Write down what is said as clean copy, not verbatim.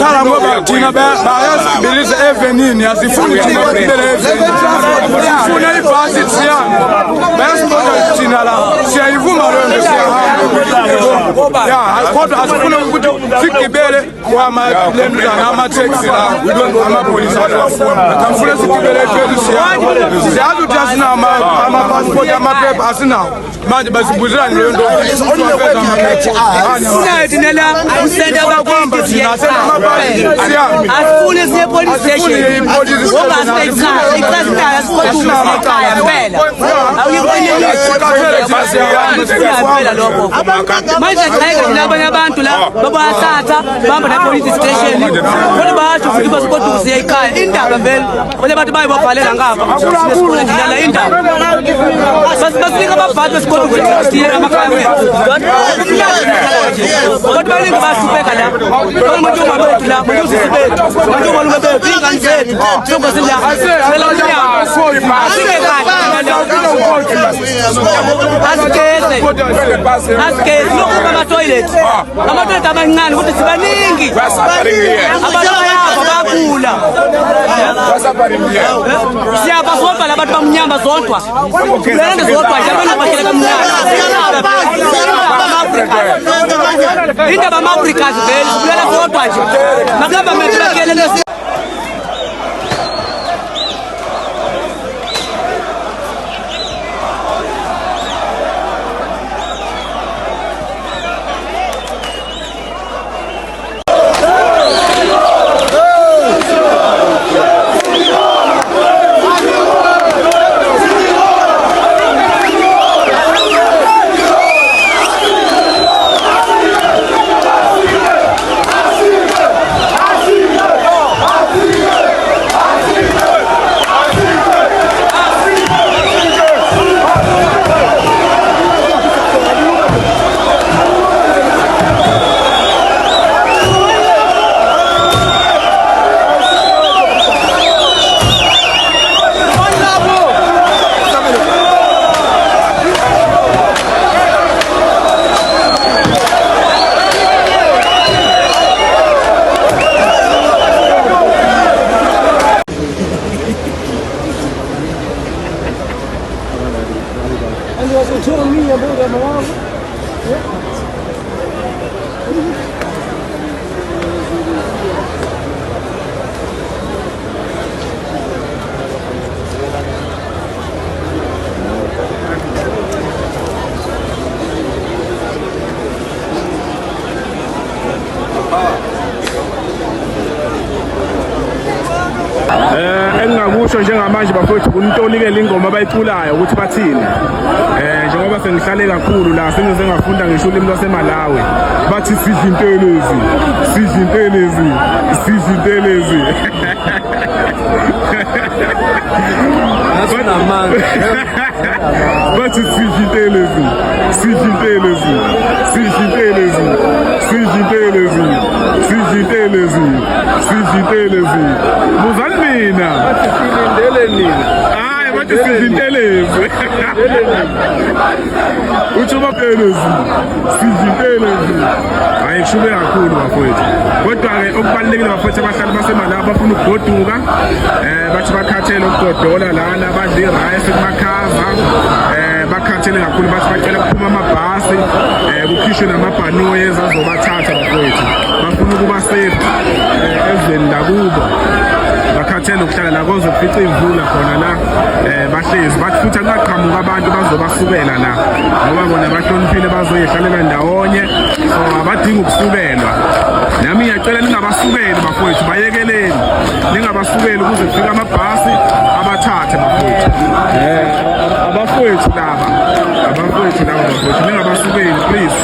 khala ngoba thina bayasikibiriza evenini asifuni thina sibele evenini sifuna ibhasi siyana bayasibona thina la siyayivuma leyo nto siyahamba ya kodwa asifuna ukuthi sigibele kwamalemzana amateksi la amapolisi asifuna sigibele phezulu siyazi ukuthi asinama amapassport amaphepha asinawo manje basibuzelani leyo nto Unayidinela usenda kwamba thina senamabhasi asifune siye police station ngoba siyayicala ekhaya phela awuyibonile lokho manje xayeka thina abanye abantu la babathatha bahamba na police station kodwa basho futhi basikodwa siyayikhaya indaba vele wale bantu bayibabhalela ngapha sisikole ngidlala indaba basinika ababhali besikodwa ukuthi siye amakhaya wethu kodwa baningi bashupheka la umuntu ungabethu la umuntu usisibethu umuntu ungolume bethu ingane zethu sokuzila asikeze lokuba ama-toilet amancane ukuthi sibaningi abantu bayagula siyapha sodwa la bantu bamnyama zodwa kulelenge zodwa nje abantu abahlela kamnyama indaba ama-africans vele kulela zodwa nje makulavamente bakuyelele engingakusho njengamanje bafowethu kunintoni-ke lingoma abayiculayo ukuthi bathini njengoba sengihlale kakhulu la sengize ngafunda ngisho ulimi lwaseMalawi bathi sidla intelezi sidla intelezi sidla intelezi bathi sidla intelezi sidla intelezi sidla intelezi sidla intelezi sidla intelezi sidla intelezi muzani mina hayi bathi sidla intelezi uthi baphelezi sidla intelezi hayi kushume kakhulu bafowethu kodwa-ke okubalulekile bafowethu abahlali baseMalawi bafuna ukugoduka bathi bakhathele ukugodola lana badla irayisi kumakhaza bakhathele kakhulu bathi bacela kuphuma amabhasi kukhishwe namabhanoyi ezazobathatha bafowethu bafuna ukuba safe ezweni lakubo bakhathele ukuhlala la koze kufice imvula khona la bahlezi bathi futhi angaqhamuka abantu bazobasukela la ngoba bona bahloniphile bazoyihlalela ndawonye so abadingi ukusubelwa nami ngiyacela ningabasukeli bafowethu bayekeleni ningabasukeli ukuze kufike amabhasi abathathe bafowethu abafowethu laba bafowethu ningabasukeli please.